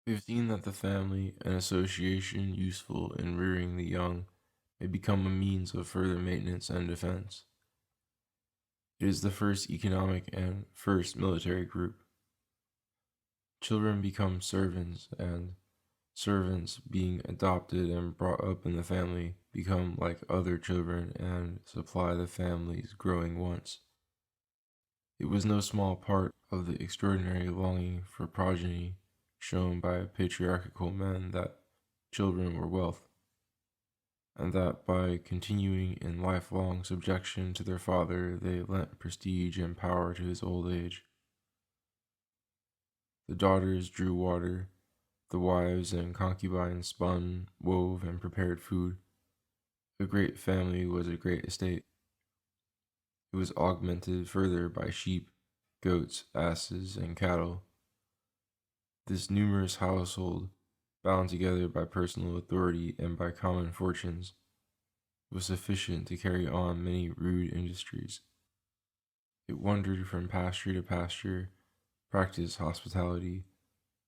We've seen that the family, an association useful in rearing the young, may become a means of further maintenance and defense. It is the first economic and first military group. Children become servants, and servants, being adopted and brought up in the family, become like other children and supply the family's growing wants. It was no small part of the extraordinary longing for progeny shown by patriarchal men that children were wealth, and that by continuing in lifelong subjection to their father, they lent prestige and power to his old age. The daughters drew water, the wives and concubines spun, wove, and prepared food. A great family was a great estate. It was augmented further by sheep, goats, asses, and cattle. This numerous household, bound together by personal authority and by common fortunes, was sufficient to carry on many rude industries. It wandered from pasture to pasture, practiced hospitality,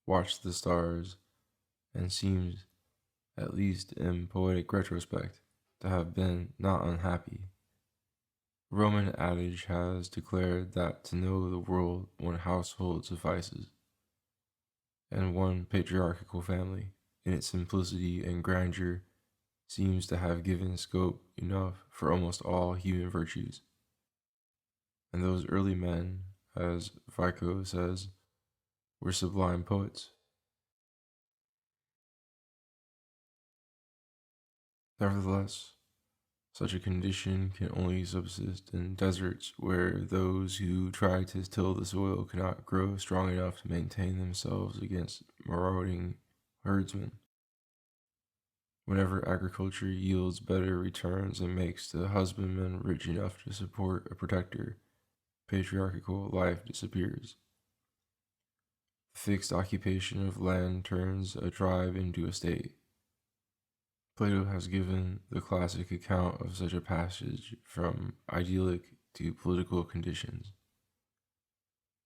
watched the stars, and seemed, at least in poetic retrospect, to have been not unhappy. A Roman adage has declared that to know the world one household suffices, and one patriarchal family, in its simplicity and grandeur, seems to have given scope enough for almost all human virtues. And those early men, as Vico says, were sublime poets. Nevertheless, such a condition can only subsist in deserts where those who try to till the soil cannot grow strong enough to maintain themselves against marauding herdsmen. Whenever agriculture yields better returns and makes the husbandman rich enough to support a protector, patriarchal life disappears. The fixed occupation of land turns a tribe into a state. Plato has given the classic account of such a passage from idyllic to political conditions.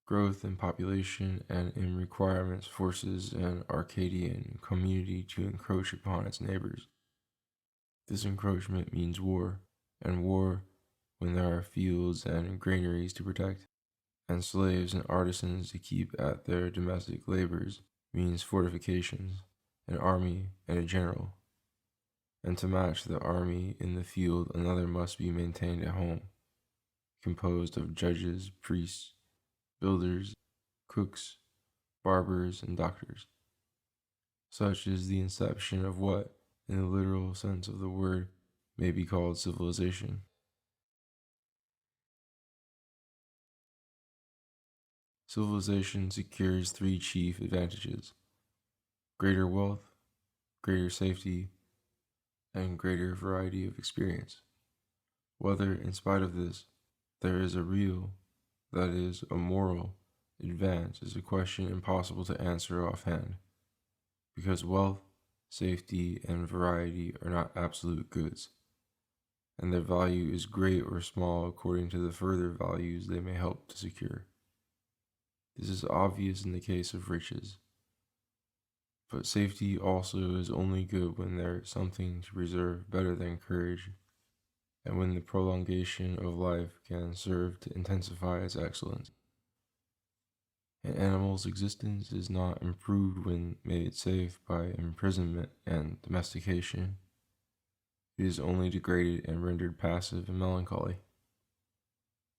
Growth in population and in requirements forces an Arcadian community to encroach upon its neighbors. This encroachment means war, and war when there are fields and granaries to protect, and slaves and artisans to keep at their domestic labors, means fortifications, an army, and a general. And to match the army in the field, another must be maintained at home, composed of judges, priests, builders, cooks, barbers, and doctors. Such is the inception of what, in the literal sense of the word, may be called civilization. Civilization secures three chief advantages: greater wealth, greater safety, and greater variety of experience. Whether, in spite of this, there is a real, that is, a moral, advance is a question impossible to answer offhand, because wealth, safety, and variety are not absolute goods, and their value is great or small according to the further values they may help to secure. This is obvious in the case of riches. But safety also is only good when there is something to preserve better than courage, and when the prolongation of life can serve to intensify its excellence. An animal's existence is not improved when made safe by imprisonment and domestication. It is only degraded and rendered passive and melancholy.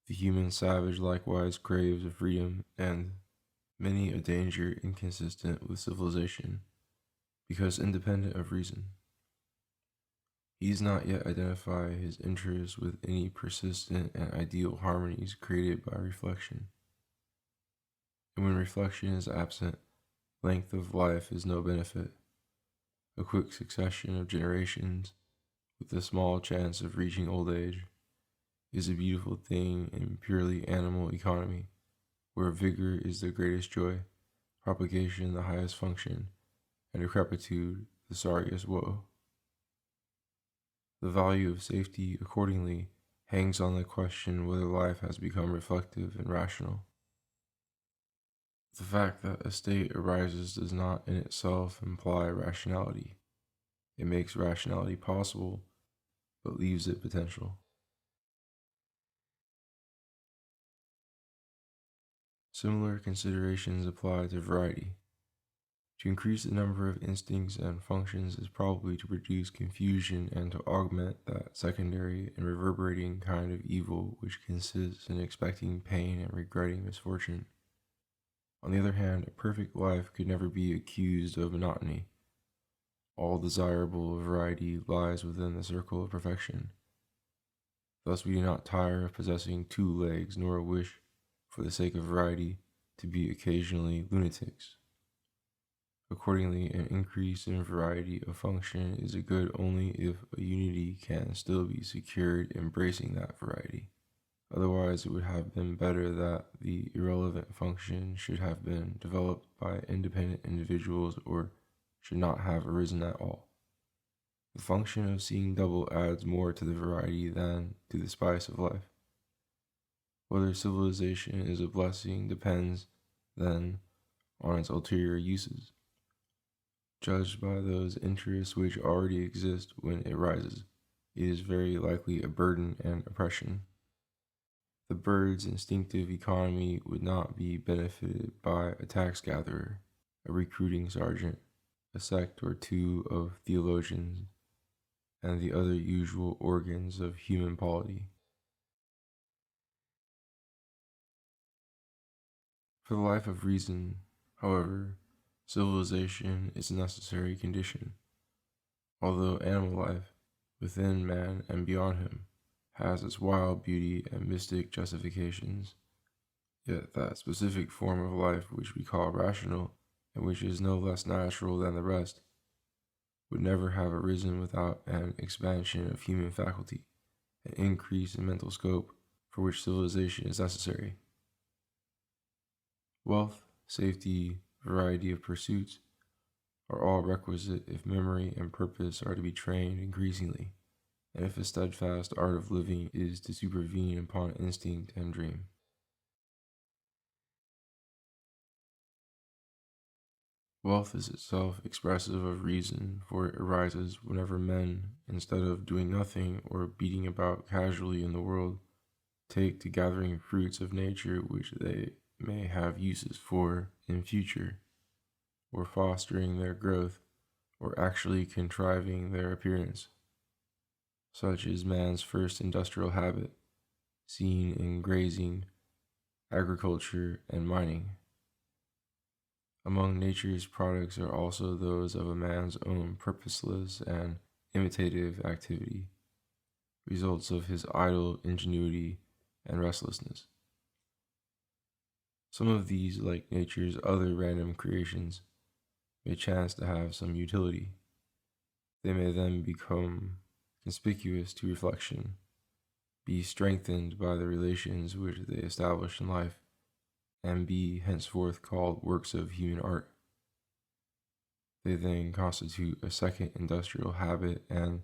The human savage likewise craves a freedom and many a danger inconsistent with civilization, because independent of reason. He does not yet identify his interests with any persistent and ideal harmonies created by reflection. And when reflection is absent, length of life is no benefit. A quick succession of generations, with a small chance of reaching old age, is a beautiful thing in purely animal economy, where vigor is the greatest joy, propagation the highest function, and decrepitude the sorriest woe. The value of safety, accordingly, hangs on the question whether life has become reflective and rational. The fact that a state arises does not in itself imply rationality. It makes rationality possible, but leaves it potential. Similar considerations apply to variety. To increase the number of instincts and functions is probably to produce confusion and to augment that secondary and reverberating kind of evil which consists in expecting pain and regretting misfortune. On the other hand, a perfect life could never be accused of monotony. All desirable variety lies within the circle of perfection. Thus, we do not tire of possessing 2 legs, nor wish, for the sake of variety, to be occasionally lunatics. Accordingly, an increase in variety of function is a good only if a unity can still be secured embracing that variety. Otherwise, it would have been better that the irrelevant function should have been developed by independent individuals or should not have arisen at all. The function of seeing double adds more to the variety than to the spice of life. Whether civilization is a blessing depends, then, on its ulterior uses. Judged by those interests which already exist when it rises, it is very likely a burden and oppression. The bird's instinctive economy would not be benefited by a tax gatherer, a recruiting sergeant, a sect or two of theologians, and the other usual organs of human polity. For the life of reason, however, civilization is a necessary condition. Although animal life, within man and beyond him, has its wild beauty and mystic justifications, yet that specific form of life which we call rational, and which is no less natural than the rest, would never have arisen without an expansion of human faculty, an increase in mental scope, for which civilization is necessary. Wealth, safety, variety of pursuits are all requisite if memory and purpose are to be trained increasingly, and if a steadfast art of living is to supervene upon instinct and dream. Wealth is itself expressive of reason, for it arises whenever men, instead of doing nothing or beating about casually in the world, take to gathering fruits of nature which they may have uses for in future, or fostering their growth, or actually contriving their appearance. Such is man's first industrial habit, seen in grazing, agriculture, and mining. Among nature's products are also those of a man's own purposeless and imitative activity, results of his idle ingenuity and restlessness. Some of these, like nature's other random creations, may chance to have some utility. They may then become conspicuous to reflection, be strengthened by the relations which they establish in life, and be henceforth called works of human art. They then constitute a second industrial habit and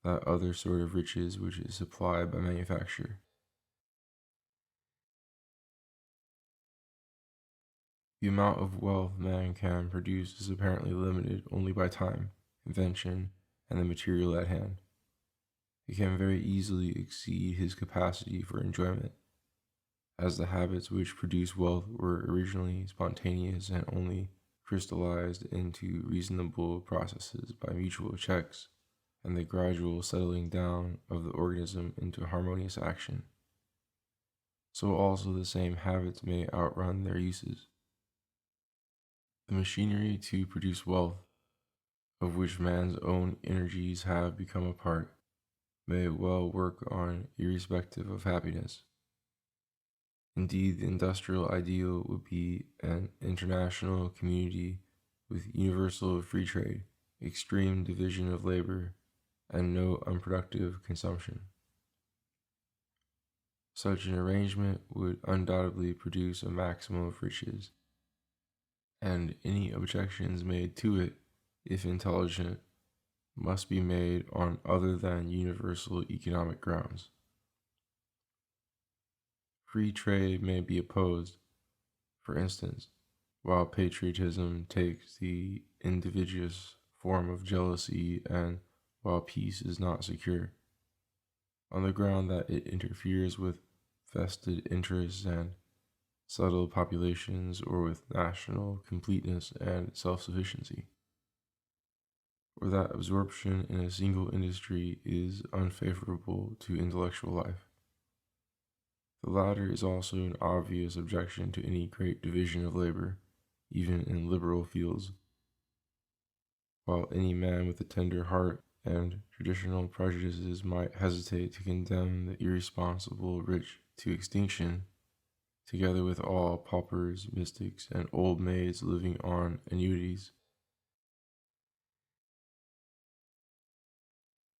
that other sort of riches which is supplied by manufacture. The amount of wealth man can produce is apparently limited only by time, invention, and the material at hand. It can very easily exceed his capacity for enjoyment, as the habits which produce wealth were originally spontaneous and only crystallized into reasonable processes by mutual checks and the gradual settling down of the organism into harmonious action. So also the same habits may outrun their uses. The machinery to produce wealth, of which man's own energies have become a part, may well work on irrespective of happiness. Indeed, the industrial ideal would be an international community with universal free trade, extreme division of labor, and no unproductive consumption. Such an arrangement would undoubtedly produce a maximum of riches, and any objections made to it, if intelligent, must be made on other than universal economic grounds. Free trade may be opposed, for instance, while patriotism takes the invidious form of jealousy, and while peace is not secure, on the ground that it interferes with vested interests and settled populations, or with national completeness and self sufficiency, or that absorption in a single industry is unfavorable to intellectual life. The latter is also an obvious objection to any great division of labor, even in liberal fields, while any man with a tender heart and traditional prejudices might hesitate to condemn the irresponsible rich to extinction, together with all paupers, mystics, and old maids living on annuities.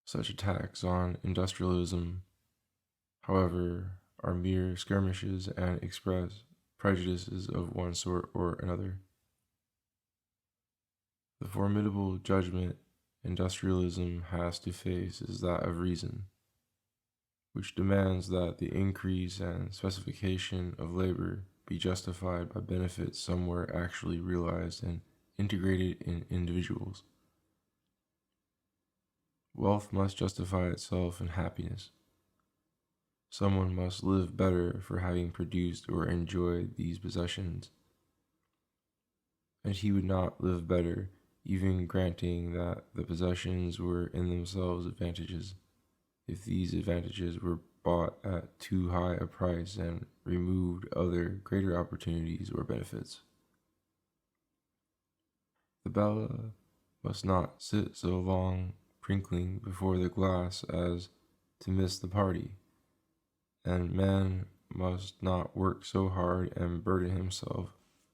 Such attacks on industrialism, however, are mere skirmishes and express prejudices of one sort or another. The formidable judgment industrialism has to face is that of reason, which demands that the increase and specification of labor be justified by benefits somewhere actually realized and integrated in individuals. Wealth must justify itself in happiness. Someone must live better for having produced or enjoyed these possessions, and he would not live better, even granting that the possessions were in themselves advantages, if these advantages were bought at too high a price and removed other greater opportunities or benefits. The Bella must not sit so long prinkling before the glass as to miss the party, and man must not work so hard and burden himself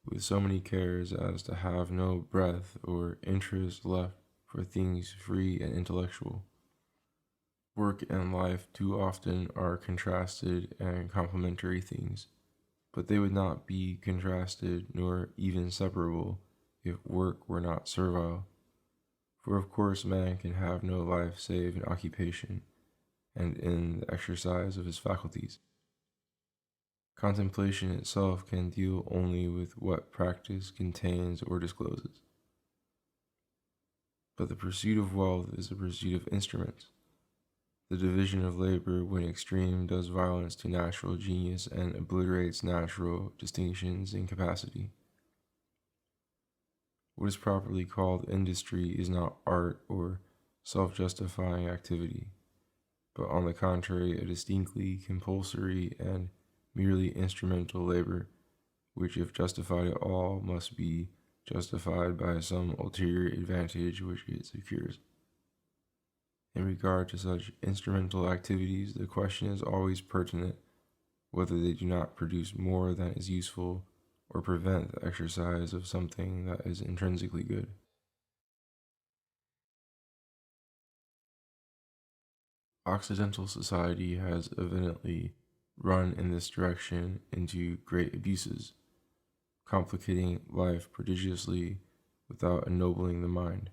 with so many cares as to have no breath or interest left for things free and intellectual. Work and life too often are contrasted and complementary things, but they would not be contrasted nor even separable if work were not servile. For of course man can have no life save in occupation and in the exercise of his faculties. Contemplation itself can deal only with what practice contains or discloses. But the pursuit of wealth is the pursuit of instruments. The division of labor, when extreme, does violence to natural genius and obliterates natural distinctions in capacity. What is properly called industry is not art or self-justifying activity, but on the contrary a distinctly compulsory and merely instrumental labor, which if justified at all must be justified by some ulterior advantage which it secures. In regard to such instrumental activities, the question is always pertinent whether they do not produce more than is useful or prevent the exercise of something that is intrinsically good. Occidental society has evidently run in this direction into great abuses, complicating life prodigiously without ennobling the mind.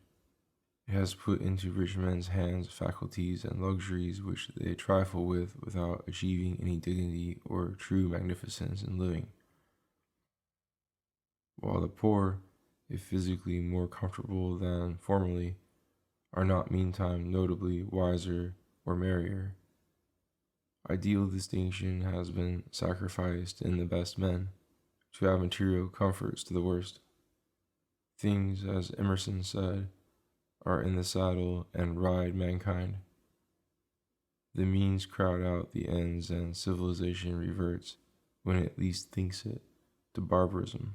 It has put into rich men's hands faculties and luxuries which they trifle with without achieving any dignity or true magnificence in living, while the poor, if physically more comfortable than formerly, are not meantime notably wiser or merrier. Ideal distinction has been sacrificed in the best men to have material comforts to the worst. Things, as Emerson said, are in the saddle and ride mankind. The means crowd out the ends, and civilization reverts, when it least thinks it, to barbarism.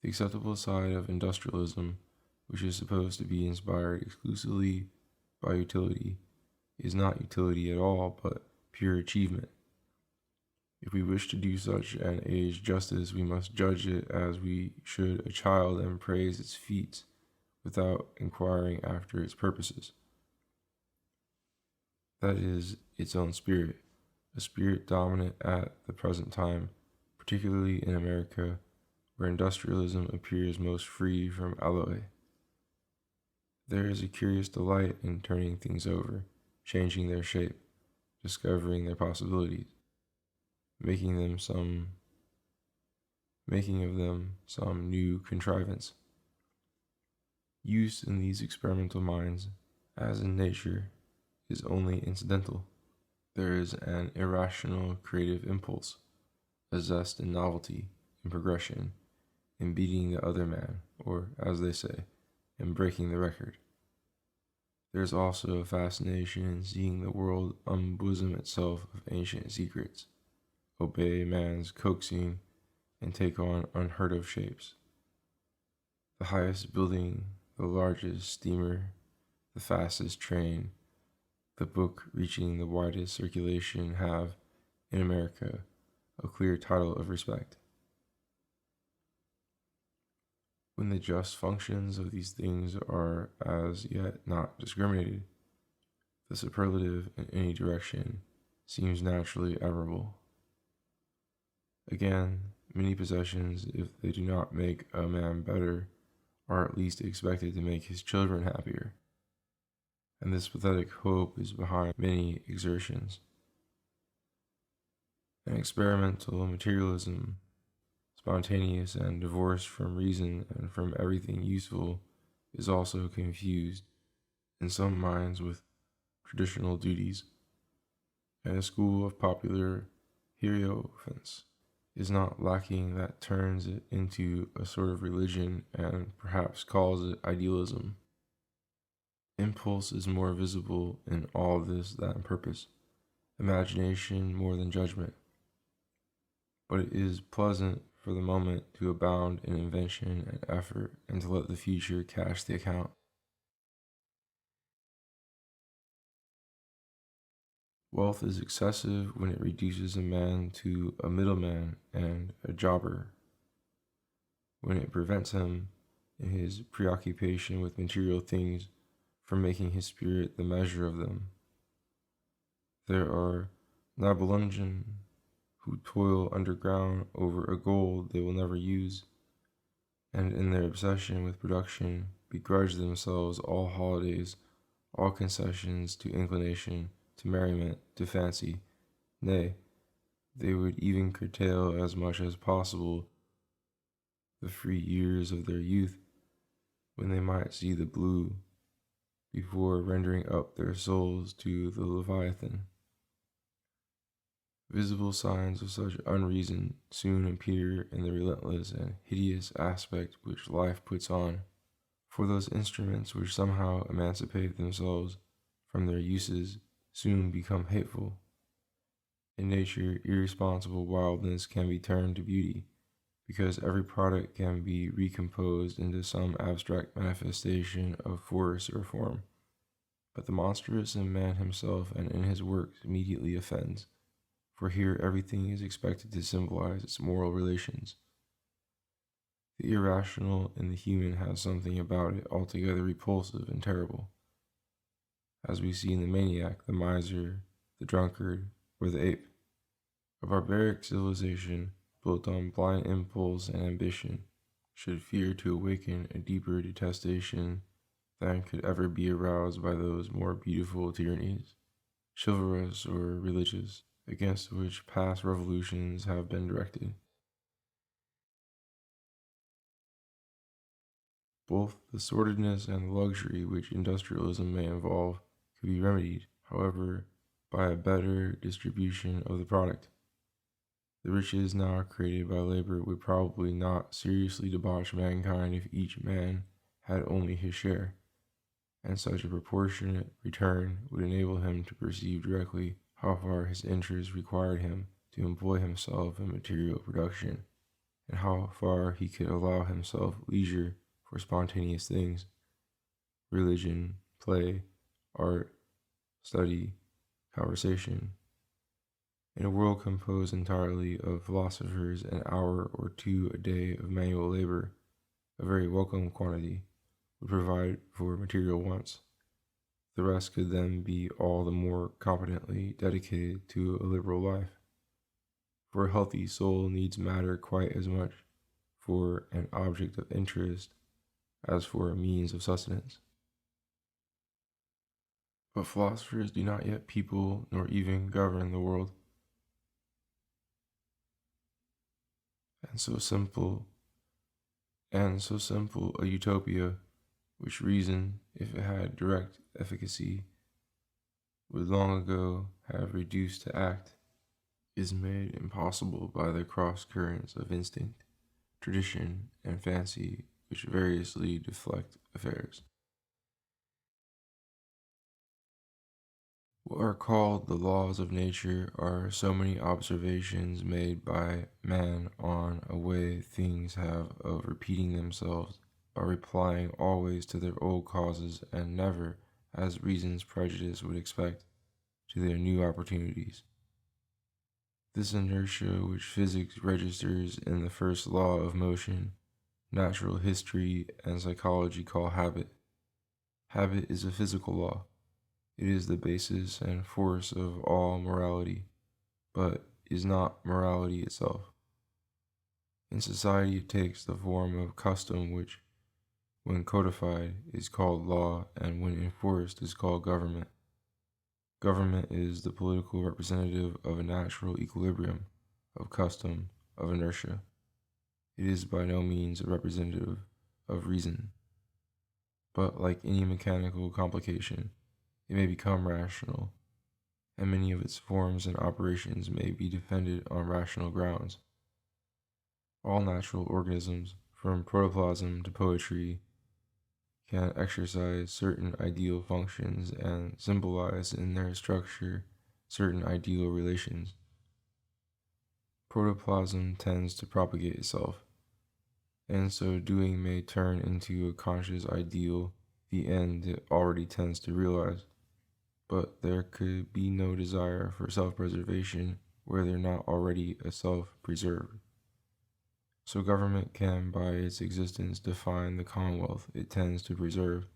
The acceptable side of industrialism, which is supposed to be inspired exclusively by utility, is not utility at all, but pure achievement. If we wish to do such an age justice, we must judge it as we should a child and praise its feats without inquiring after its purposes. That is, its own spirit, a spirit dominant at the present time, particularly in America, where industrialism appears most free from alloy. There is a curious delight in turning things over, changing their shape, discovering their possibilities. making of them some new contrivance. Use in these experimental minds, as in nature, is only incidental. There is an irrational creative impulse, a zest in novelty, in progression, in beating the other man, or, as they say, in breaking the record. There is also a fascination in seeing the world unbosom itself of ancient secrets, obey man's coaxing, and take on unheard of shapes. The highest building, the largest steamer, the fastest train, the book reaching the widest circulation have, in America, a clear title of respect. When the just functions of these things are as yet not discriminated, the superlative in any direction seems naturally admirable. Again, many possessions, if they do not make a man better, are at least expected to make his children happier. And this pathetic hope is behind many exertions. An experimental materialism, spontaneous and divorced from reason and from everything useful, is also confused in some minds with traditional duties, and a school of popular hierophants is not lacking that turns it into a sort of religion and perhaps calls it idealism. Impulse is more visible in all this than purpose, imagination more than judgment. But it is pleasant for the moment to abound in invention and effort and to let the future cash the account. Wealth is excessive when it reduces a man to a middleman and a jobber, when it prevents him, in his preoccupation with material things, from making his spirit the measure of them. There are Nibelungen who toil underground over a gold they will never use, and in their obsession with production begrudge themselves all holidays, all concessions to inclination, to merriment, to fancy. Nay, they would even curtail as much as possible the free years of their youth, when they might see the blue, before rendering up their souls to the Leviathan. Visible signs of such unreason soon appear in the relentless and hideous aspect which life puts on, for those instruments which somehow emancipate themselves from their uses soon become hateful. In nature, irresponsible wildness can be turned to beauty, because every product can be recomposed into some abstract manifestation of force or form. But the monstrous in man himself and in his works immediately offends, for here everything is expected to symbolize its moral relations. The irrational in the human has something about it altogether repulsive and terrible, as we see in the maniac, the miser, the drunkard, or the ape. A barbaric civilization, built on blind impulse and ambition, should fear to awaken a deeper detestation than could ever be aroused by those more beautiful tyrannies, chivalrous or religious, against which past revolutions have been directed. Both the sordidness and the luxury which industrialism may involve could be remedied, however, by a better distribution of the product. The riches now created by labor would probably not seriously debauch mankind if each man had only his share, and such a proportionate return would enable him to perceive directly how far his interests required him to employ himself in material production, and how far he could allow himself leisure for spontaneous things, religion, play, art, study, conversation. In a world composed entirely of philosophers, an hour or two a day of manual labor, a very welcome quantity, would provide for material wants. The rest could then be all the more competently dedicated to a liberal life. For a healthy soul needs matter quite as much for an object of interest as for a means of sustenance. But philosophers do not yet people nor even govern the world. and so simple a utopia, which reason, if it had direct efficacy, would long ago have reduced to act, is made impossible by the cross currents of instinct, tradition, and fancy which variously deflect affairs. What are called the laws of nature are so many observations made by man on a way things have of repeating themselves by replying always to their old causes and never, as reason's prejudice would expect, to their new opportunities. This inertia which physics registers in the first law of motion, natural history and psychology call habit. Habit is a physical law. It is the basis and force of all morality, but is not morality itself. In society, it takes the form of custom, which, when codified, is called law, and when enforced, is called government. Government is the political representative of a natural equilibrium, of custom, of inertia. It is by no means a representative of reason, but like any mechanical complication, it may become rational, and many of its forms and operations may be defended on rational grounds. All natural organisms, from protoplasm to poetry, can exercise certain ideal functions and symbolize in their structure certain ideal relations. Protoplasm tends to propagate itself, and so doing may turn into a conscious ideal, the end it already tends to realize. But there could be no desire for self-preservation were there not already a self preserved. So government can by its existence define the commonwealth it tends to preserve,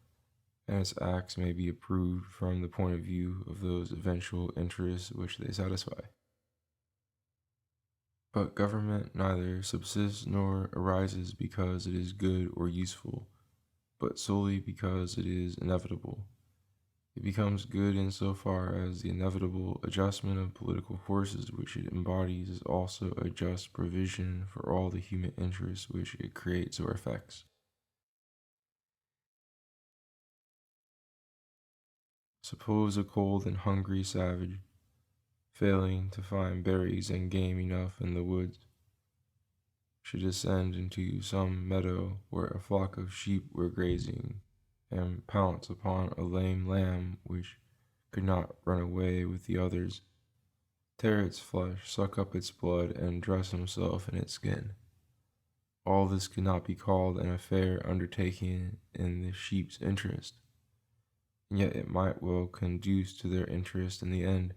and its acts may be approved from the point of view of those eventual interests which they satisfy. But government neither subsists nor arises because it is good or useful, but solely because it is inevitable. It becomes good in so far as the inevitable adjustment of political forces which it embodies is also a just provision for all the human interests which it creates or affects. Suppose a cold and hungry savage, failing to find berries and game enough in the woods, should descend into some meadow where a flock of sheep were grazing, and pounce upon a lame lamb which could not run away with the others, tear its flesh, suck up its blood, and dress himself in its skin. All this could not be called an affair undertaken in the sheep's interest, and yet it might well conduce to their interest in the end.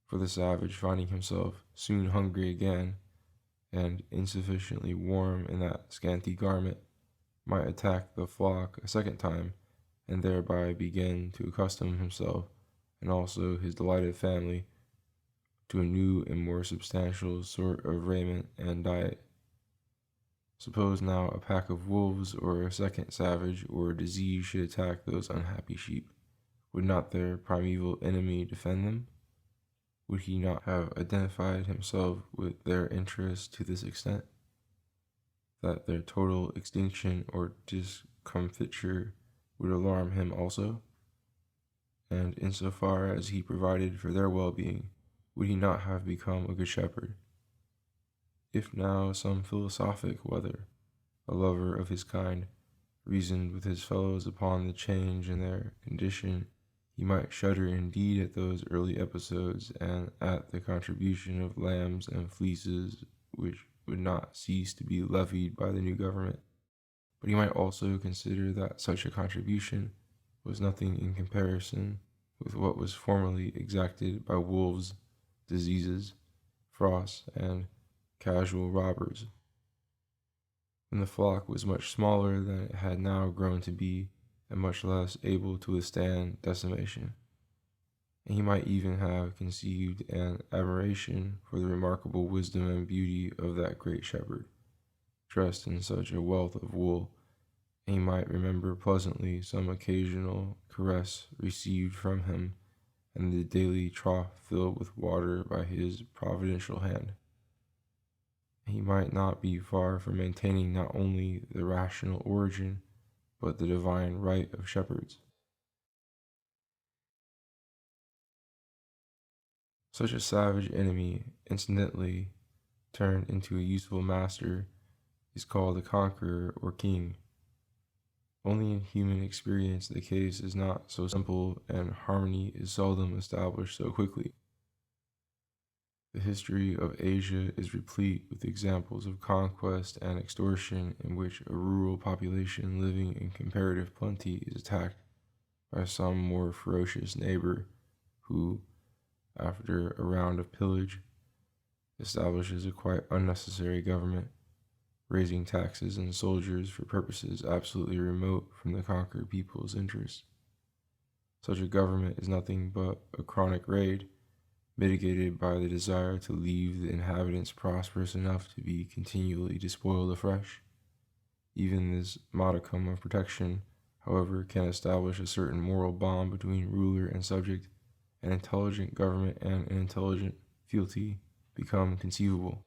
For the savage, finding himself soon hungry again, and insufficiently warm in that scanty garment, might attack the flock a second time, and thereby begin to accustom himself, and also his delighted family, to a new and more substantial sort of raiment and diet. Suppose now a pack of wolves or a second savage or a disease should attack those unhappy sheep. Would not their primeval enemy defend them? Would he not have identified himself with their interests to this extent, that their total extinction or discomfiture would alarm him also? And insofar as he provided for their well-being, would he not have become a good shepherd? If now some philosophic whether, a lover of his kind, reasoned with his fellows upon the change in their condition, he might shudder indeed at those early episodes and at the contribution of lambs and fleeces which would not cease to be levied by the new government. But he might also consider that such a contribution was nothing in comparison with what was formerly exacted by wolves, diseases, frosts, and casual robbers, when the flock was much smaller than it had now grown to be, and much less able to withstand decimation. And he might even have conceived an admiration for the remarkable wisdom and beauty of that great shepherd, dressed in such a wealth of wool, and he might remember pleasantly some occasional caress received from him, and the daily trough filled with water by his providential hand. He might not be far from maintaining not only the rational origin, but the divine right of shepherds. Such a savage enemy, incidentally turned into a useful master, is called a conqueror or king. Only in human experience the case is not so simple, and harmony is seldom established so quickly. The history of Asia is replete with examples of conquest and extortion in which a rural population living in comparative plenty is attacked by some more ferocious neighbor who, after a round of pillage, establishes a quite unnecessary government, raising taxes and soldiers for purposes absolutely remote from the conquered people's interests. Such a government is nothing but a chronic raid, mitigated by the desire to leave the inhabitants prosperous enough to be continually despoiled afresh. Even this modicum of protection, however, can establish a certain moral bond between ruler and subject. An intelligent government and an intelligent fealty become conceivable.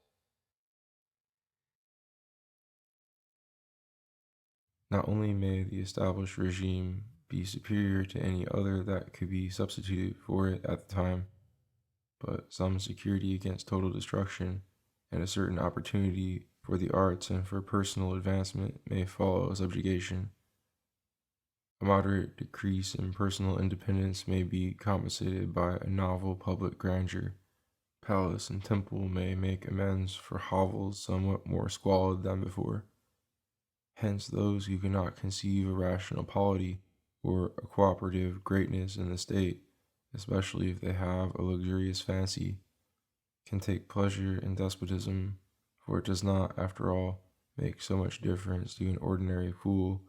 Not only may the established regime be superior to any other that could be substituted for it at the time, but some security against total destruction and a certain opportunity for the arts and for personal advancement may follow subjugation. A moderate decrease in personal independence may be compensated by a novel public grandeur. Palace and temple may make amends for hovels somewhat more squalid than before. Hence, those who cannot conceive a rational polity or a cooperative greatness in the state, especially if they have a luxurious fancy, can take pleasure in despotism, for it does not, after all, make so much difference to an ordinary fool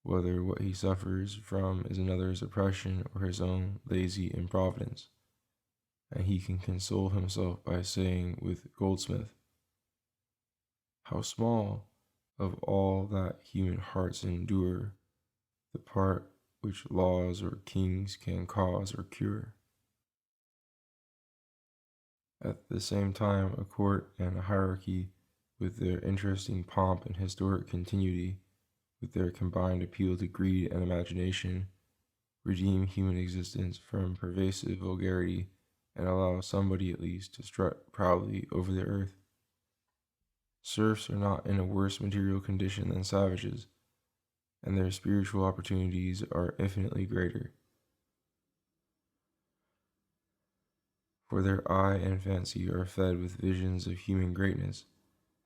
whether what he suffers from is another's oppression or his own lazy improvidence. And he can console himself by saying with Goldsmith, "How small of all that human hearts endure, the part which laws or kings can cause or cure." At the same time, a court and a hierarchy, with their interesting pomp and historic continuity, with their combined appeal to greed and imagination, redeem human existence from pervasive vulgarity and allow somebody at least to strut proudly over the earth. Serfs are not in a worse material condition than savages, and their spiritual opportunities are infinitely greater. For their eye and fancy are fed with visions of human greatness,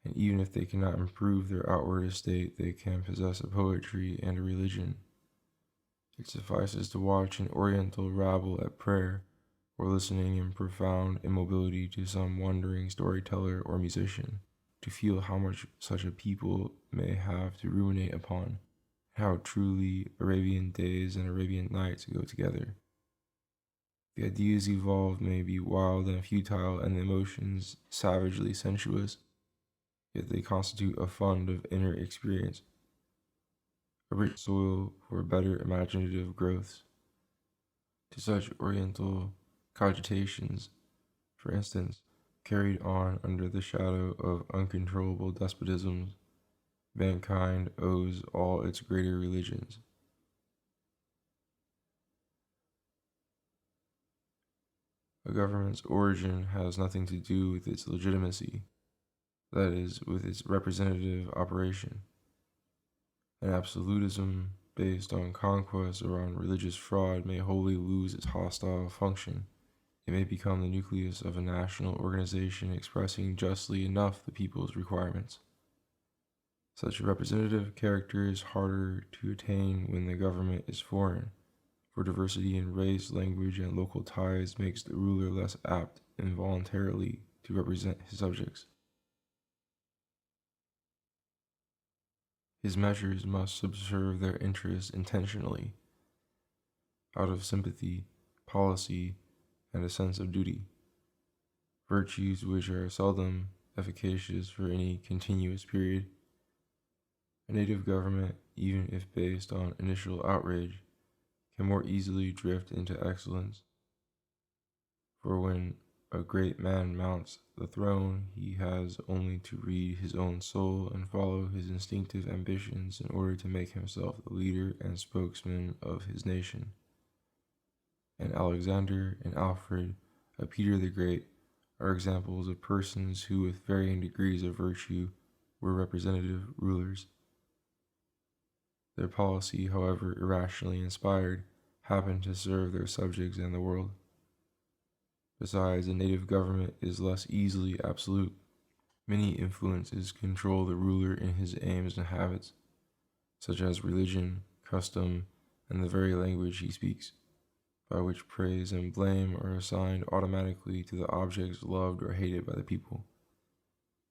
and even if they cannot improve their outward estate, they can possess a poetry and a religion. It suffices to watch an Oriental rabble at prayer, or listening in profound immobility to some wandering storyteller or musician, to feel how much such a people may have to ruminate upon, and how truly Arabian days and Arabian nights go together. The ideas evolved may be wild and futile, and the emotions savagely sensuous, yet they constitute a fund of inner experience, a rich soil for better imaginative growths. To such Oriental cogitations, for instance, carried on under the shadow of uncontrollable despotisms, mankind owes all its greater religions. A government's origin has nothing to do with its legitimacy, that is, with its representative operation. An absolutism based on conquest or on religious fraud may wholly lose its hostile function. It may become the nucleus of a national organization expressing justly enough the people's requirements. Such a representative character is harder to attain when the government is foreign, for diversity in race, language, and local ties makes the ruler less apt involuntarily to represent his subjects. His measures must subserve their interests intentionally, out of sympathy, policy, and a sense of duty, virtues which are seldom efficacious for any continuous period. A native government, even if based on initial outrage, can more easily drift into excellence, for when a great man mounts the throne, he has only to read his own soul and follow his instinctive ambitions in order to make himself the leader and spokesman of his nation. And Alexander and Alfred, a Peter the Great, are examples of persons who, with varying degrees of virtue, were representative rulers. Their policy, however irrationally inspired, happened to serve their subjects and the world. Besides, a native government is less easily absolute. Many influences control the ruler in his aims and habits, such as religion, custom, and the very language he speaks, by which praise and blame are assigned automatically to the objects loved or hated by the people.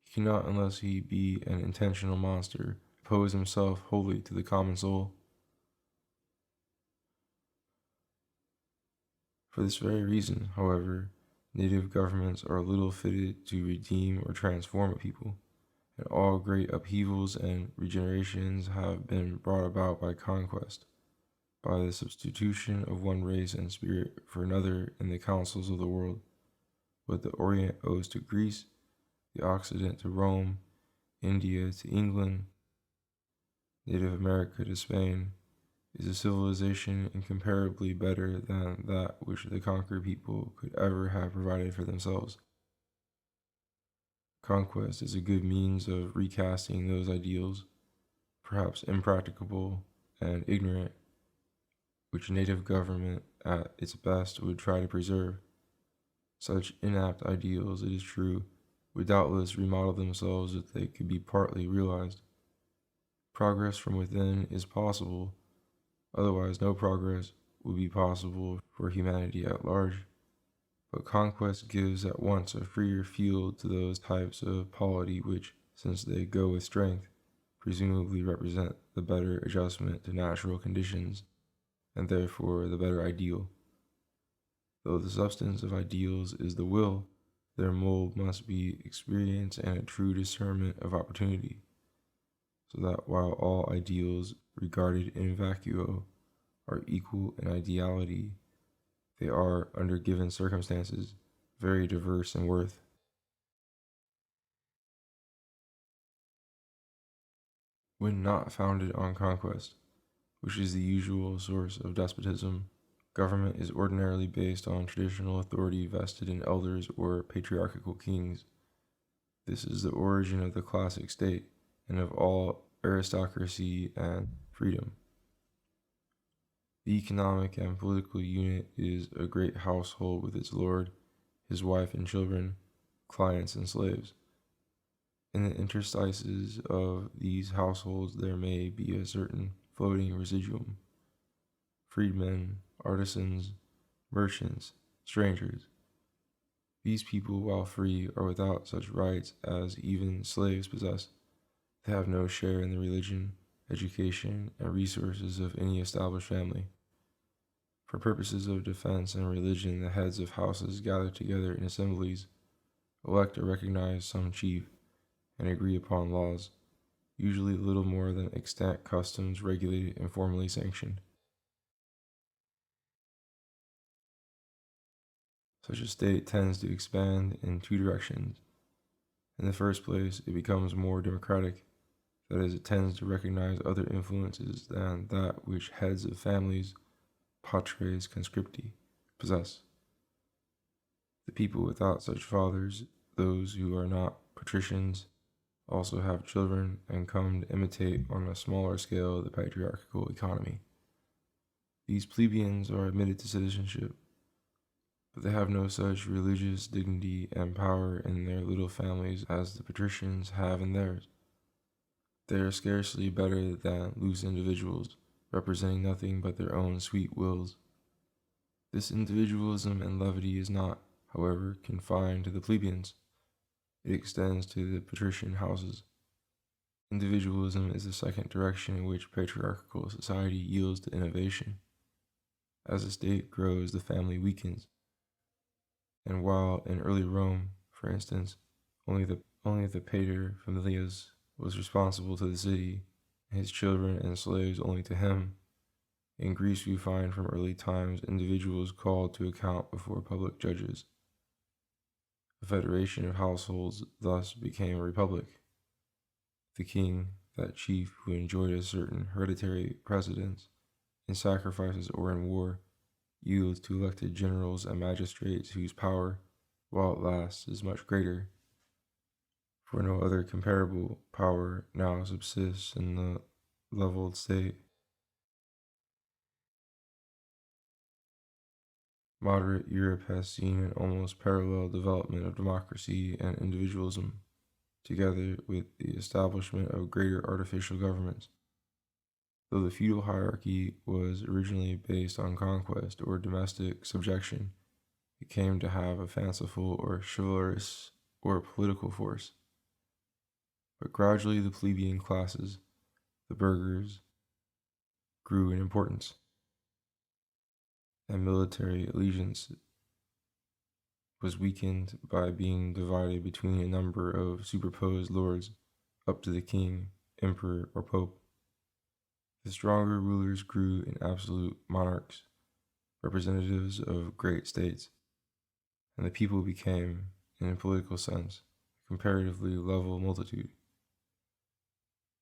He cannot, unless he be an intentional monster, oppose himself wholly to the common soul. For this very reason, however, native governments are little fitted to redeem or transform a people, and all great upheavals and regenerations have been brought about by conquest, by the substitution of one race and spirit for another in the councils of the world. What the Orient owes to Greece, the Occident to Rome, India to England, Native America to Spain, is a civilization incomparably better than that which the conquered people could ever have provided for themselves. Conquest is a good means of recasting those ideals, perhaps impracticable and ignorant, which native government at its best would try to preserve. Such inapt ideals, it is true, would doubtless remodel themselves if they could be partly realized. Progress from within is possible, otherwise no progress would be possible for humanity at large. But conquest gives at once a freer field to those types of polity which, since they go with strength, presumably represent the better adjustment to natural conditions, and therefore the better ideal. Though the substance of ideals is the will, their mold must be experience and a true discernment of opportunity, so that while all ideals regarded in vacuo are equal in ideality, they are, under given circumstances, very diverse in worth. When not founded on conquest, which is the usual source of despotism, government is ordinarily based on traditional authority vested in elders or patriarchal kings. This is the origin of the classic state and of all aristocracy and freedom. The economic and political unit is a great household with its lord, his wife and children, clients and slaves. In the interstices of these households there may be a certain floating residuum. Freedmen, artisans, merchants, strangers. These people, while free, are without such rights as even slaves possess. They have no share in the religion, education, and resources of any established family. For purposes of defense and religion, the heads of houses gather together in assemblies, elect or recognize some chief, and agree upon laws, usually little more than extant customs regulated and formally sanctioned. Such a state tends to expand in two directions. In the first place, it becomes more democratic, that is, it tends to recognize other influences than that which heads of families, patres conscripti, possess. The people without such fathers, those who are not patricians, also have children and come to imitate on a smaller scale the patriarchal economy. These plebeians are admitted to citizenship, but they have no such religious dignity and power in their little families as the patricians have in theirs. They are scarcely better than loose individuals, representing nothing but their own sweet wills. This individualism and levity is not, however, confined to the plebeians. It extends to the patrician houses. Individualism is the second direction in which patriarchal society yields to innovation. As the state grows, the family weakens. And while in early Rome, for instance, only the pater familias was responsible to the city, and his children and slaves only to him, in Greece we find from early times individuals called to account before public judges. A federation of households thus became a republic. The king, that chief who enjoyed a certain hereditary precedence in sacrifices or in war, yields to elected generals and magistrates whose power, while it lasts, is much greater, for no other comparable power now subsists in the leveled state. Moderate Europe has seen an almost parallel development of democracy and individualism, together with the establishment of greater artificial governments. Though the feudal hierarchy was originally based on conquest or domestic subjection, it came to have a fanciful or chivalrous or political force. But gradually the plebeian classes, the burghers, grew in importance, and military allegiance was weakened by being divided between a number of superposed lords up to the king, emperor, or pope. The stronger rulers grew in absolute monarchs, representatives of great states, and the people became, in a political sense, a comparatively level multitude.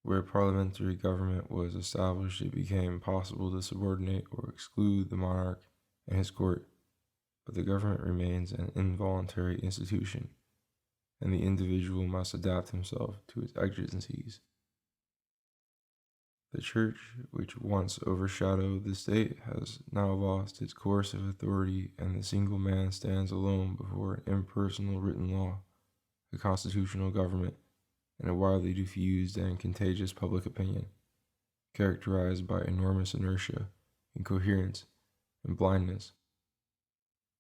Where parliamentary government was established, it became possible to subordinate or exclude the monarch and his court, but the government remains an involuntary institution, and the individual must adapt himself to its exigencies. The church, which once overshadowed the state, has now lost its coercive authority, and the single man stands alone before an impersonal written law, a constitutional government, and a widely diffused and contagious public opinion, characterized by enormous inertia, incoherence, and blindness.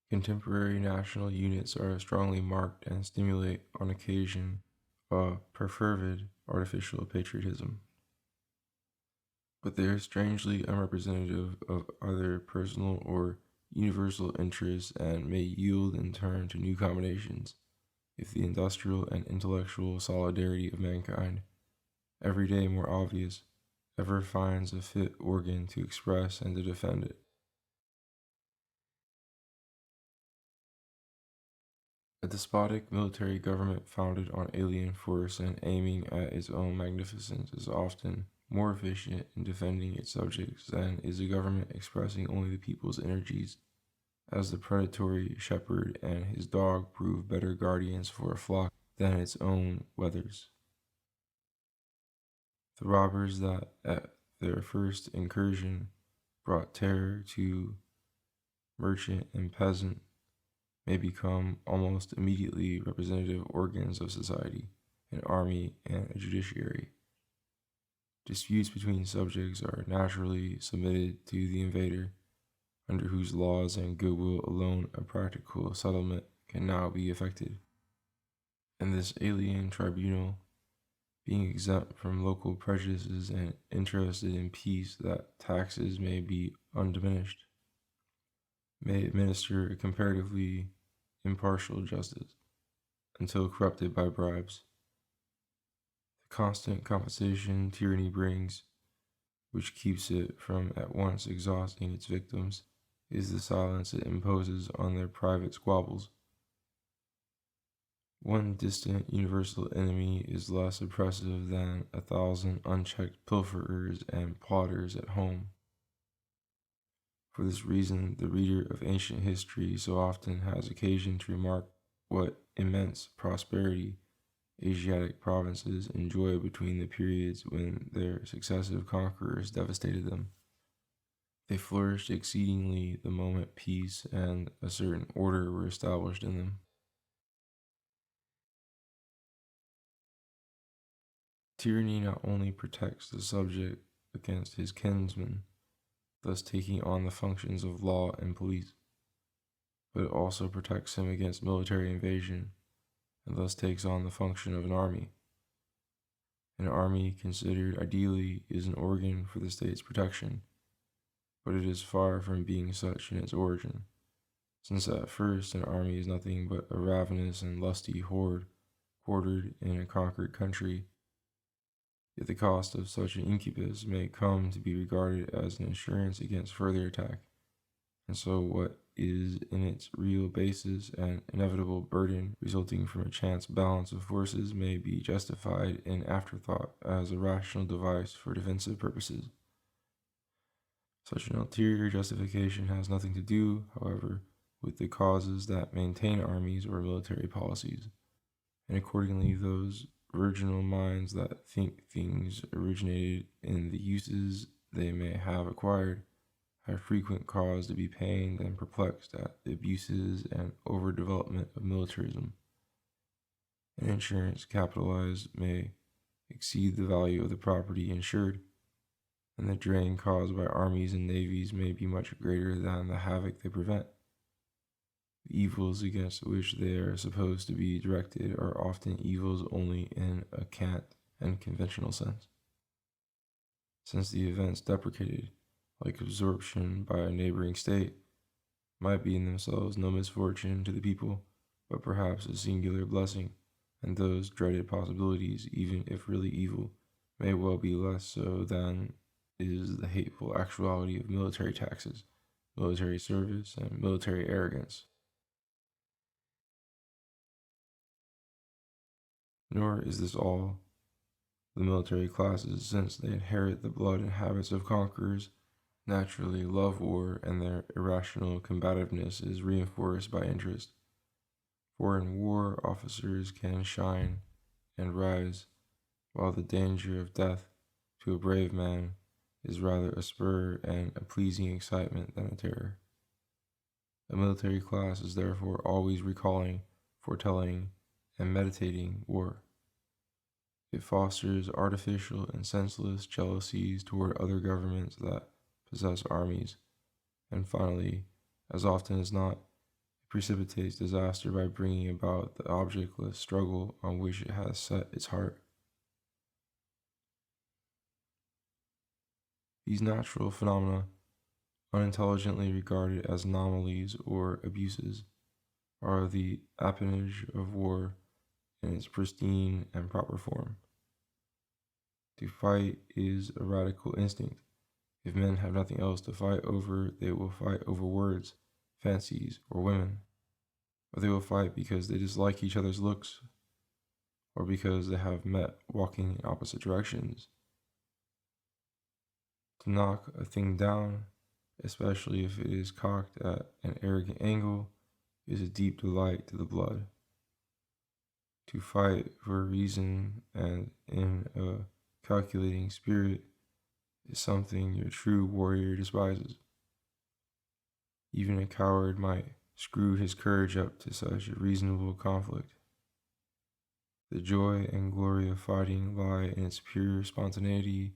Contemporary national units are strongly marked and stimulate, on occasion, a perfervid artificial patriotism, but they are strangely unrepresentative of either personal or universal interests and may yield in turn to new combinations if the industrial and intellectual solidarity of mankind, every day more obvious, ever finds a fit organ to express and to defend it. A despotic military government founded on alien force and aiming at its own magnificence is often more efficient in defending its subjects than is a government expressing only the people's energies, as the predatory shepherd and his dog prove better guardians for a flock than its own wethers. The robbers that, at their first incursion, brought terror to merchant and peasant may become almost immediately representative organs of society, an army and a judiciary. Disputes between subjects are naturally submitted to the invader, under whose laws and goodwill alone a practical settlement can now be effected. And this alien tribunal, being exempt from local prejudices and interested in peace that taxes may be undiminished, may administer a comparatively impartial justice until corrupted by bribes. The constant compensation tyranny brings, which keeps it from at once exhausting its victims, is the silence it imposes on their private squabbles. One distant universal enemy is less oppressive than 1,000 unchecked pilferers and plotters at home. For this reason, the reader of ancient history so often has occasion to remark what immense prosperity Asiatic provinces enjoyed between the periods when their successive conquerors devastated them. They flourished exceedingly the moment peace and a certain order were established in them. Tyranny not only protects the subject against his kinsmen, thus taking on the functions of law and police, but it also protects him against military invasion, and thus takes on the function of an army. An army, considered ideally, is an organ for the state's protection, but it is far from being such in its origin, since at first an army is nothing but a ravenous and lusty horde quartered in a conquered country. Yet the cost of such an incubus may come to be regarded as an insurance against further attack, and so what is in its real basis an inevitable burden resulting from a chance balance of forces may be justified in afterthought as a rational device for defensive purposes. Such an ulterior justification has nothing to do, however, with the causes that maintain armies or military policies, and accordingly those virginal minds that think things originated in the uses they may have acquired have frequent cause to be pained and perplexed at the abuses and overdevelopment of militarism. An insurance capitalized may exceed the value of the property insured, and the drain caused by armies and navies may be much greater than the havoc they prevent. The evils against which they are supposed to be directed are often evils only in a cant and conventional sense, since the events deprecated, like absorption by a neighboring state, might be in themselves no misfortune to the people, but perhaps a singular blessing, and those dreaded possibilities, even if really evil, may well be less so than is the hateful actuality of military taxes, military service, and military arrogance. Nor is this all. The military classes, since they inherit the blood and habits of conquerors, naturally love war, and their irrational combativeness is reinforced by interest. For in war, officers can shine and rise, while the danger of death to a brave man is rather a spur and a pleasing excitement than a terror. A military class is therefore always recalling, foretelling, and meditating war. It fosters artificial and senseless jealousies toward other governments that possess armies, and finally, as often as not, it precipitates disaster by bringing about the objectless struggle on which it has set its heart. These natural phenomena, unintelligently regarded as anomalies or abuses, are the appanage of war in its pristine and proper form. To fight is a radical instinct. If men have nothing else to fight over, they will fight over words, fancies, or women. Or they will fight because they dislike each other's looks, or because they have met walking in opposite directions. To knock a thing down, especially if it is cocked at an arrogant angle, is a deep delight to the blood. To fight for a reason and in a calculating spirit is something your true warrior despises. Even a coward might screw his courage up to such a reasonable conflict. The joy and glory of fighting lie in its pure spontaneity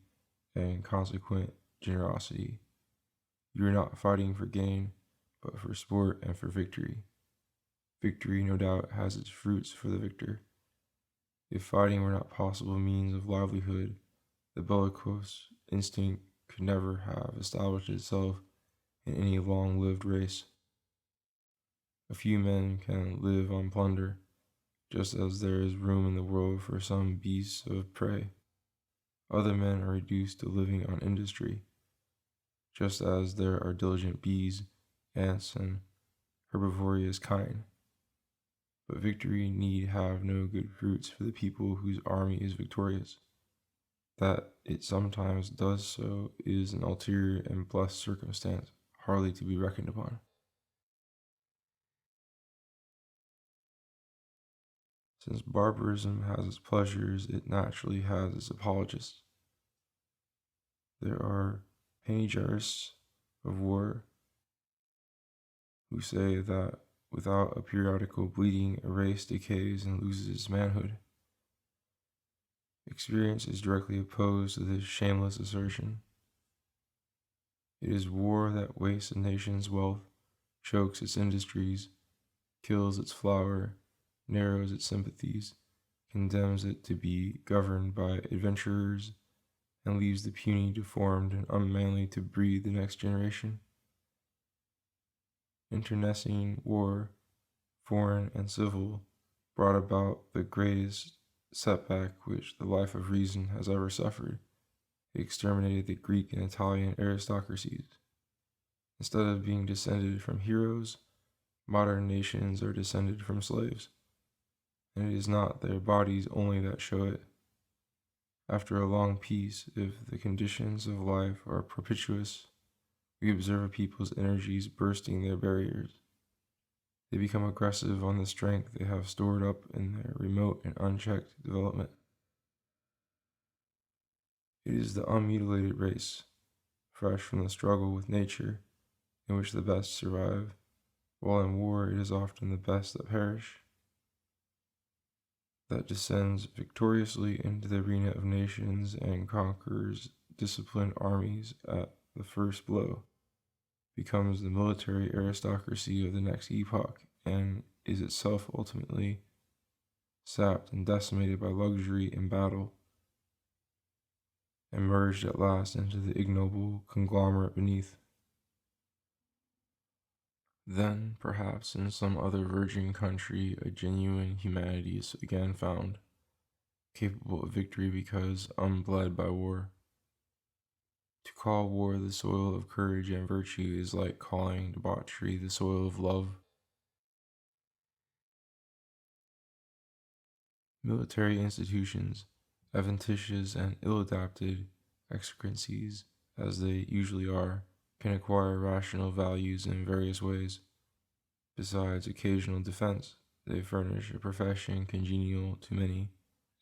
and consequent generosity. You are not fighting for gain, but for sport and for victory. Victory, no doubt, has its fruits for the victor. If fighting were not possible means of livelihood, the bellicose instinct could never have established itself in any long-lived race. A few men can live on plunder, just as there is room in the world for some beasts of prey. Other men are reduced to living on industry, just as there are diligent bees, ants, and herbivorous kine. But victory need have no good fruits for the people whose army is victorious. That it sometimes does so is an ulterior and blessed circumstance hardly to be reckoned upon. Since barbarism has its pleasures, it naturally has its apologists. There are panegyrists of war who say that without a periodical bleeding, a race decays and loses its manhood. Experience is directly opposed to this shameless assertion. It is war that wastes a nation's wealth, chokes its industries, kills its flower, narrows its sympathies, condemns it to be governed by adventurers, and leaves the puny deformed and unmanly to breed the next generation. Internecine war, foreign and civil, brought about the greatest setback which the life of reason has ever suffered. It exterminated the Greek and Italian aristocracies. Instead of being descended from heroes, modern nations are descended from slaves, and it is not their bodies only that show it. After a long peace, if the conditions of life are propitious, we observe a people's energies bursting their barriers. They become aggressive on the strength they have stored up in their remote and unchecked development. It is the unmutilated race, fresh from the struggle with nature, in which the best survive, while in war it is often the best that perish, that descends victoriously into the arena of nations and conquers disciplined armies at the first blow, becomes the military aristocracy of the next epoch, and is itself ultimately sapped and decimated by luxury and battle, and merged at last into the ignoble conglomerate beneath. Then, perhaps in some other virgin country, a genuine humanity is again found, capable of victory because unbled by war. To call war the soil of courage and virtue is like calling debauchery the soil of love. Military institutions, adventitious and ill-adapted excrescences as they usually are, can acquire rational values in various ways. Besides occasional defense, they furnish a profession congenial to many,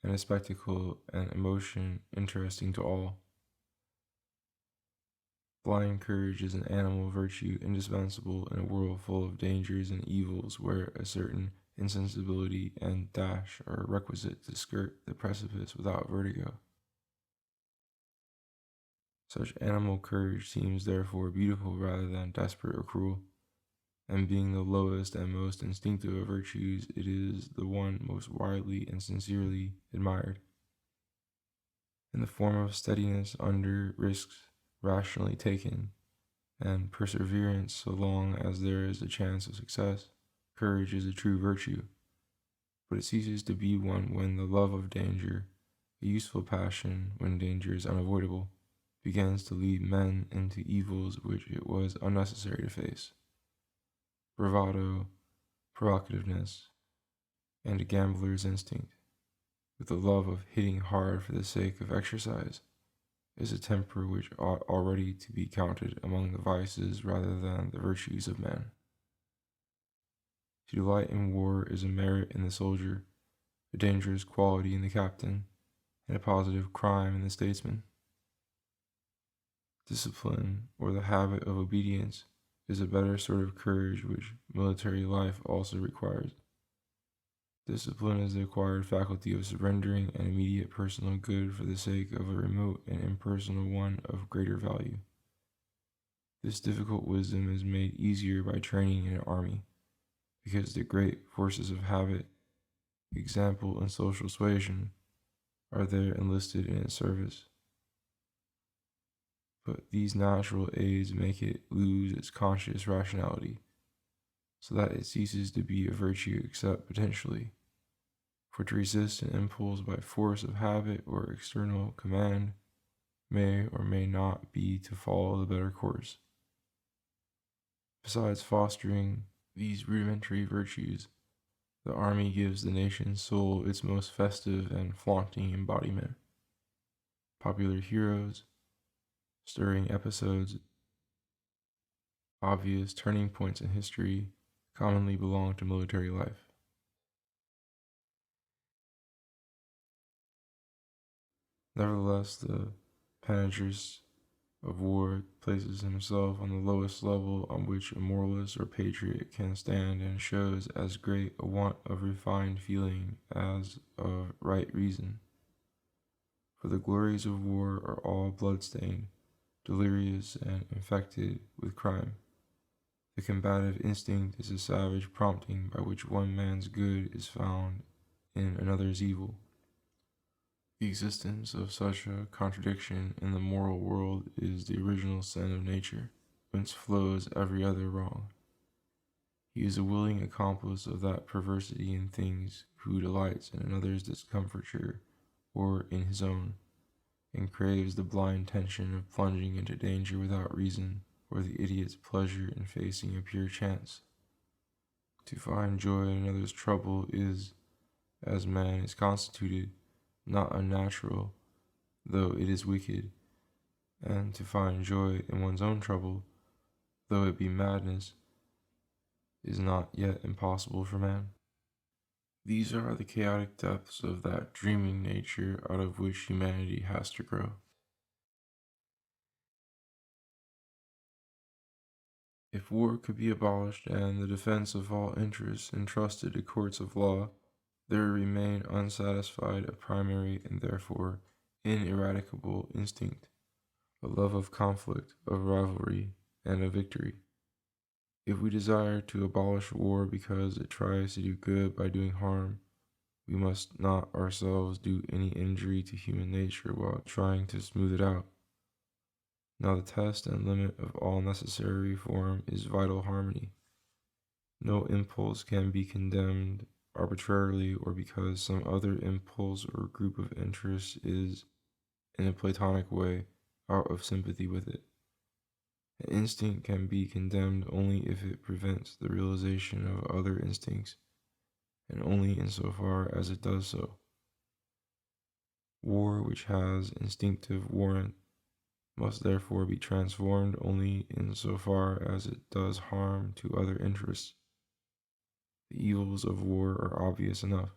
and a spectacle and emotion interesting to all. Blind courage is an animal virtue indispensable in a world full of dangers and evils where a certain insensibility and dash are requisite to skirt the precipice without vertigo. Such animal courage seems therefore beautiful rather than desperate or cruel, and being the lowest and most instinctive of virtues, it is the one most widely and sincerely admired. In the form of steadiness under risks rationally taken, and perseverance so long as there is a chance of success, courage is a true virtue, but it ceases to be one when the love of danger, a useful passion when danger is unavoidable, begins to lead men into evils which it was unnecessary to face. Bravado, provocativeness, and a gambler's instinct, with the love of hitting hard for the sake of exercise, is a temper which ought already to be counted among the vices rather than the virtues of man. To delight in war is a merit in the soldier, a dangerous quality in the captain, and a positive crime in the statesman. Discipline, or the habit of obedience, is a better sort of courage which military life also requires. Discipline is the acquired faculty of surrendering an immediate personal good for the sake of a remote and impersonal one of greater value. This difficult wisdom is made easier by training in an army, because the great forces of habit, example, and social suasion are there enlisted in its service. But these natural aids make it lose its conscious rationality, so that it ceases to be a virtue except potentially. For to resist an impulse by force of habit or external command may or may not be to follow the better course. Besides fostering these rudimentary virtues, the army gives the nation's soul its most festive and flaunting embodiment. Popular heroes, stirring episodes, obvious turning points in history commonly belong to military life. Nevertheless, the panegyrist of war places himself on the lowest level on which a moralist or patriot can stand, and shows as great a want of refined feeling as of right reason. For the glories of war are all blood-stained, delirious, and infected with crime. The combative instinct is a savage prompting by which one man's good is found in another's evil. The existence of such a contradiction in the moral world is the original sin of nature, whence flows every other wrong. He is a willing accomplice of that perversity in things who delights in another's discomfiture or in his own, and craves the blind tension of plunging into danger without reason or the idiot's pleasure in facing a pure chance. To find joy in another's trouble is, as man is constituted, not unnatural, though it is wicked, and to find joy in one's own trouble, though it be madness, is not yet impossible for man. These are the chaotic depths of that dreaming nature out of which humanity has to grow. If war could be abolished and the defense of all interests entrusted to courts of law, there would remain unsatisfied a primary and therefore ineradicable instinct, a love of conflict, of rivalry, and of victory. If we desire to abolish war because it tries to do good by doing harm, we must not ourselves do any injury to human nature while trying to smooth it out. Now, the test and limit of all necessary reform is vital harmony. No impulse can be condemned arbitrarily or because some other impulse or group of interests is, in a Platonic way, out of sympathy with it. An instinct can be condemned only if it prevents the realization of other instincts, and only insofar as it does so. War, which has instinctive warrant, must therefore be transformed only insofar as it does harm to other interests. The evils of war are obvious enough.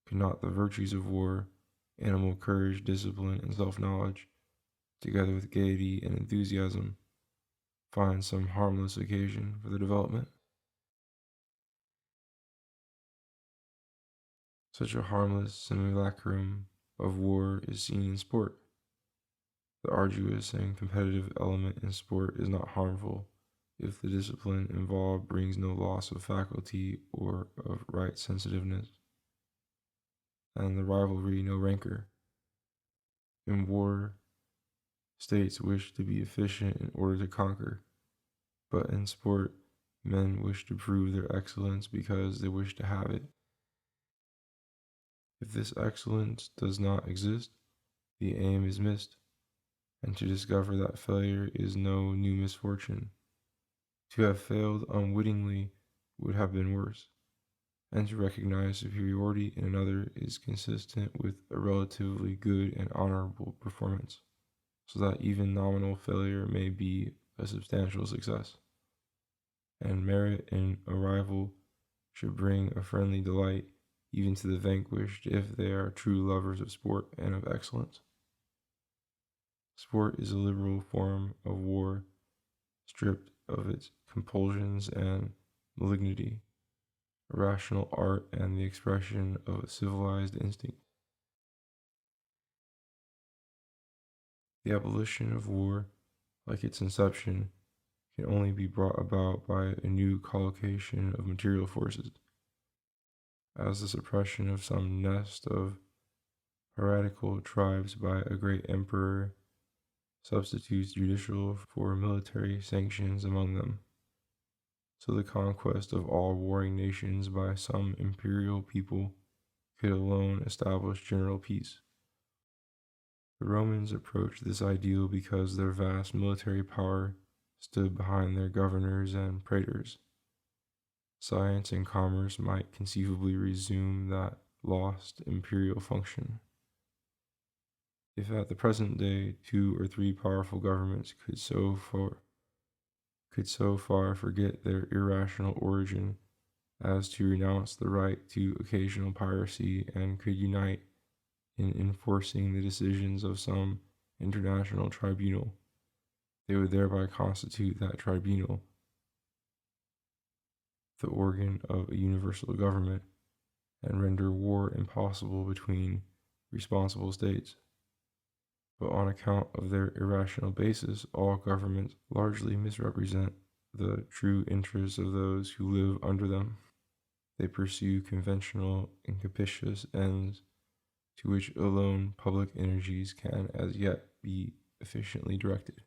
Could not the virtues of war, animal courage, discipline, and self-knowledge, together with gaiety and enthusiasm, find some harmless occasion for the development? Such a harmless simulacrum of war is seen in sport. The arduous and competitive element in sport is not harmful if the discipline involved brings no loss of faculty or of right sensitiveness, and the rivalry no rancor. In war, states wish to be efficient in order to conquer, but in sport, men wish to prove their excellence because they wish to have it. If this excellence does not exist, the aim is missed, and to discover that failure is no new misfortune. To have failed unwittingly would have been worse, and to recognize superiority in another is consistent with a relatively good and honorable performance, so that even nominal failure may be a substantial success. And merit in a rival should bring a friendly delight even to the vanquished if they are true lovers of sport and of excellence. Sport is a liberal form of war, stripped of its compulsions and malignity, a rational art and the expression of a civilized instinct. The abolition of war, like its inception, can only be brought about by a new collocation of material forces, as the suppression of some nest of piratical tribes by a great emperor substitutes judicial for military sanctions among them. So the conquest of all warring nations by some imperial people could alone establish general peace. The Romans approached this ideal because their vast military power stood behind their governors and praetors. Science and commerce might conceivably resume that lost imperial function. If at the present day 2 or 3 powerful governments could so far forget their irrational origin as to renounce the right to occasional piracy and could unite in enforcing the decisions of some international tribunal, they would thereby constitute that tribunal the organ of a universal government and render war impossible between responsible states. But on account of their irrational basis, all governments largely misrepresent the true interests of those who live under them. They pursue conventional and capricious ends to which alone public energies can as yet be efficiently directed.